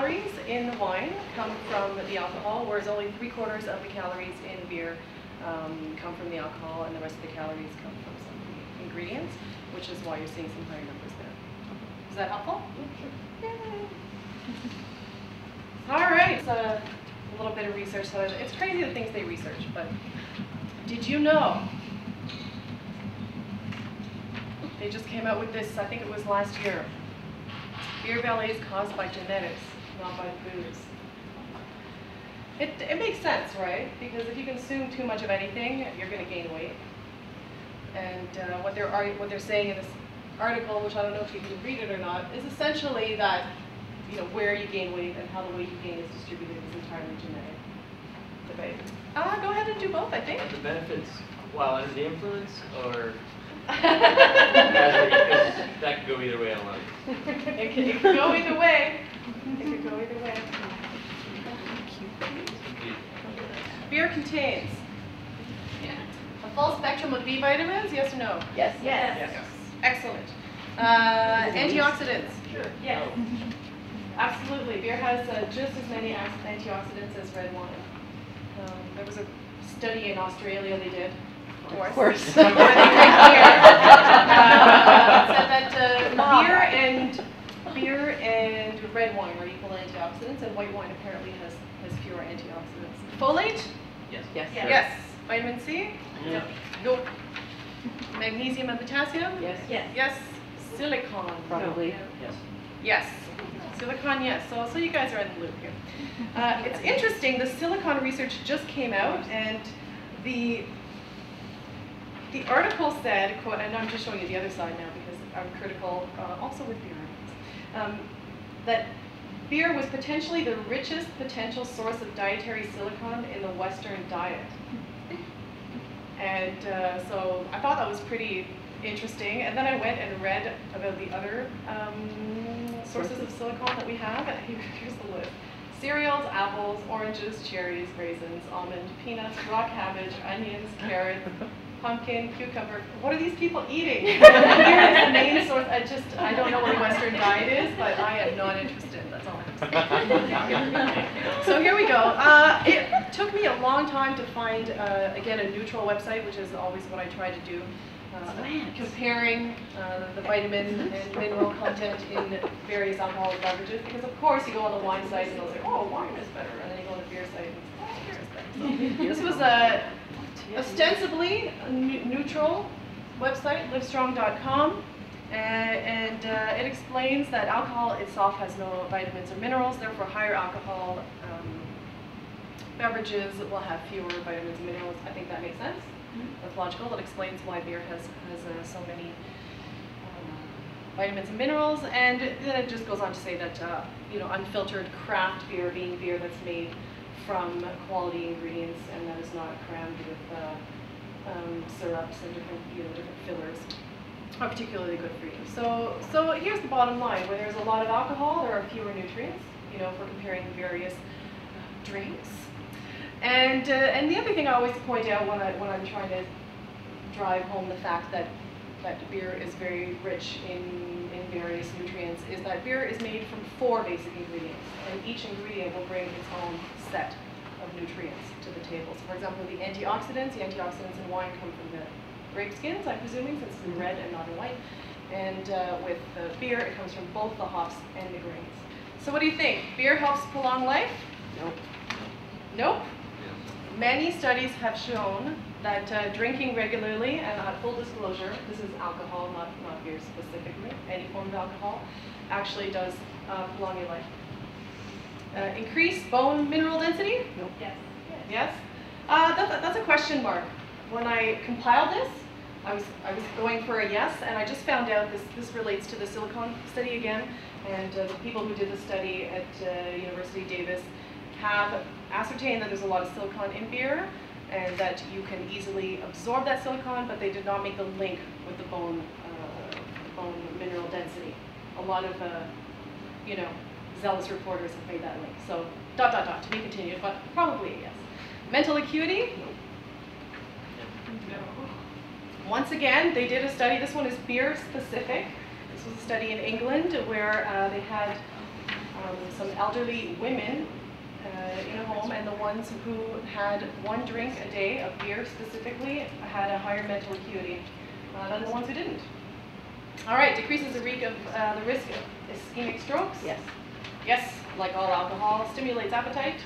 calories in wine come from the alcohol, whereas only 3/4 of the calories in beer come from the alcohol, and the rest of the calories come from some of the ingredients, which is why you're seeing some higher numbers there. Is that helpful? Yay. All right, so a little bit of research. So it's crazy the things they research, but did you know? They just came out with this, I think it was last year. Beer belly is caused by genetics, not by booze. It makes sense, right? Because if you consume too much of anything, you're going to gain weight. And what they're saying in this article, which I don't know if you can read it or not, is essentially that where you gain weight and how the weight you gain is distributed is entirely genetic. Debate. Go ahead and do both, I think. The benefits while under the influence, or that could go either way on life. It could go either way. It could go either way. Beer contains a full spectrum of B vitamins, yes or no? Yes. Yes. Excellent. Antioxidants? Sure. Yes. Absolutely. Beer has just as many antioxidants as red wine. There was a study in Australia they did. Of course. Said that beer and red wine are equal antioxidants, and white wine apparently has fewer antioxidants. Folate? Yes. Yes. Yes. Vitamin C? No. Nope. Magnesium and potassium? Yes. Yes. Yes. Silicon? Probably. Yes. Yes. Silicon, yes. So you guys are in the loop here. It's interesting, the silicon research just came out, and the article said, quote, and I'm just showing you the other side now because I'm critical, also with beer, that beer was potentially the richest potential source of dietary silicon in the Western diet. And so I thought that was pretty interesting. And then I went and read about the other sources of silicon that we have. And here's the list. Cereals, apples, oranges, cherries, raisins, almond, peanuts, raw cabbage, onions, carrots, pumpkin, cucumber. What are these people eating? Here is the main source. I don't know what a Western diet is, but I am not interested. That's all I'm saying. So here we go. It took me a long time to find, again, a neutral website, which is always what I try to do. Comparing the vitamin and mineral content in various alcoholic beverages, because of course you go on the wine site and they'll say, oh, wine is better, and then you go on the beer site and it's, oh, beer is better. So this was ostensibly a neutral website, livestrong.com, and it explains that alcohol itself has no vitamins or minerals, therefore higher alcohol beverages will have fewer vitamins and minerals. I think that makes sense. That's logical. That explains why beer has so many vitamins and minerals. And then it just goes on to say that unfiltered craft beer, being beer that's made from quality ingredients and that is not crammed with syrups and different fillers, are particularly good for you. So here's the bottom line: where there's a lot of alcohol, there are fewer nutrients. If we're comparing various drinks. And the other thing I always point out when I'm trying to drive home the fact that beer is very rich in various nutrients is that beer is made from 4 basic ingredients, and each ingredient will bring its own set of nutrients to the table. So for example, the antioxidants in wine come from the grape skins, I'm presuming, since it's in red and not in white. And with beer, it comes from both the hops and the grains. So what do you think? Beer helps prolong life? Nope. Nope. Many studies have shown that drinking regularly, and full disclosure, this is alcohol, not beer specifically, any form of alcohol, actually does prolong your life. Increase bone mineral density? Nope. Yes. Yes? That's a question mark. When I compiled this, I was going for a yes, and I just found out this relates to the silicon study again, and the people who did the study at University of Davis have ascertained that there's a lot of silicon in beer and that you can easily absorb that silicon, but they did not make the link with the bone mineral density. A lot of zealous reporters have made that link. So to be continued, but probably a yes. Mental acuity? No. Once again, they did a study. This one is beer specific. This was a study in England where they had some elderly women in a home, and the ones who had 1 drink a day of beer specifically had a higher mental acuity than the ones who didn't. All right, decreases the risk of ischemic strokes. Yes. Yes, like all alcohol, stimulates appetite.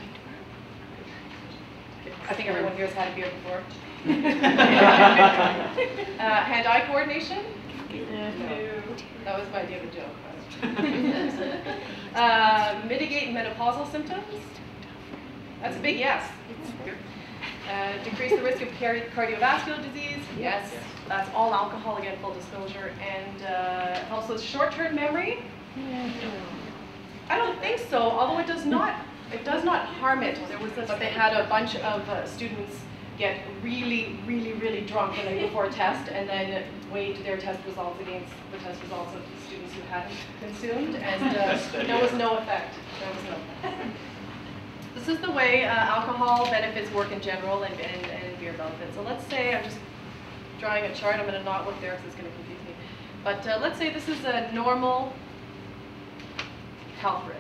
I think everyone here has had a beer before. Hand-eye coordination. No. That was my idea of a joke. Mitigate menopausal symptoms. That's a big yes. Decrease the risk of cardiovascular disease. Yes. That's all alcohol, again, full disclosure. And helps with short-term memory. I don't think so, although it does not harm it. But they had a bunch of students get really, really, really drunk the night before a test, and then weighed their test results against the test results of the students who hadn't consumed, and there was no effect. This is the way alcohol benefits work in general and beer benefits. So let's say, I'm just drawing a chart, I'm going to not look there because it's going to confuse me. But let's say this is a normal health risk.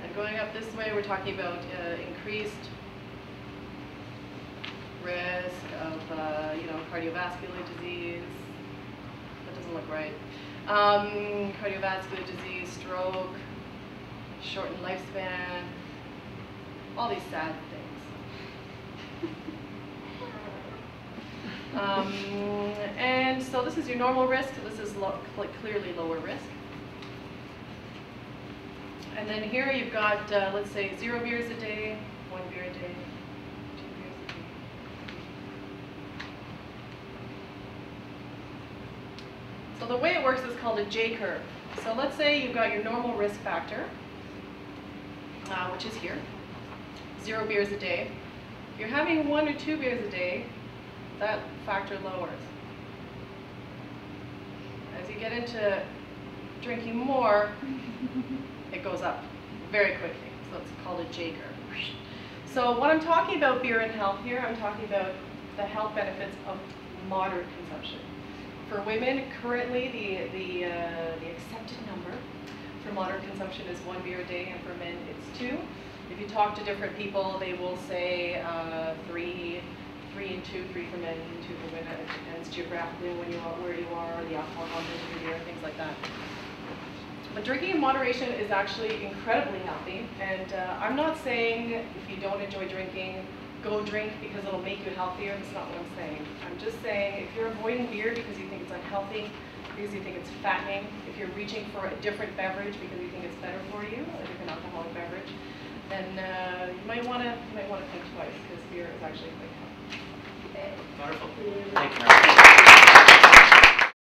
And going up this way, we're talking about increased risk of cardiovascular disease. That doesn't look right. Cardiovascular disease, stroke, shortened lifespan, all these sad things. And so this is your normal risk. This is clearly lower risk. And then here you've got, let's say, 0 beers a day, 1 beer a day, 2 beers a day. So the way it works is called a J-curve. So let's say you've got your normal risk factor, which is here, 0 beers a day. If you're having 1 or 2 beers a day, that factor lowers. As you get into drinking more, it goes up very quickly. So it's called a J-curve. So when I'm talking about beer and health here, I'm talking about the health benefits of moderate consumption. For women, currently the accepted number for moderate consumption is 1 beer a day, and for men it's 2. If you talk to different people, they will say 3 and 2, 3 for men, 2 for women. It depends geographically where you are, the alcohol content of your beer, things like that. But drinking in moderation is actually incredibly healthy, and I'm not saying if you don't enjoy drinking, go drink because it'll make you healthier. That's not what I'm saying. I'm just saying if you're avoiding beer because you think it's unhealthy, because you think it's fattening, if you're reaching for a different beverage because you think it's better for you, a different alcoholic beverage, then you might want to think twice, because beer is actually quite healthy. Wonderful. Thank you, Mirella.